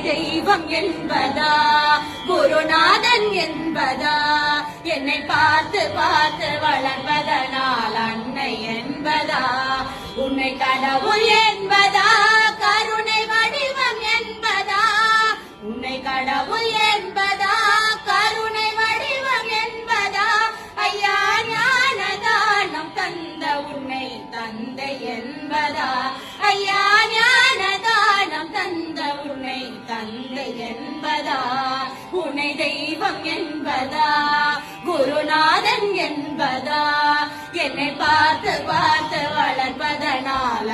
தெய்வம் என்பதா குருநாதன் என்பதா என்னை பார்த்து பார்த்து வளர்ப்பதனால் அன்னை என்பதா உன்னை கடவுள் என்பதா கருணை வடிவம் என்பதா உன்னை கடவுள் என்பதா கருணை வடிவம் என்பதா ஐயா ஞானதானம் தந்த உன்னை தந்தை என்பதா ஐயா ஞானதானம் தந்த உன்னை தந்தை என்பதா உன்னை தெய்வம் என்பதா குருநாதன் என்பதா என்னை பார்த்து பார்த்து வளர்ப்பதனால்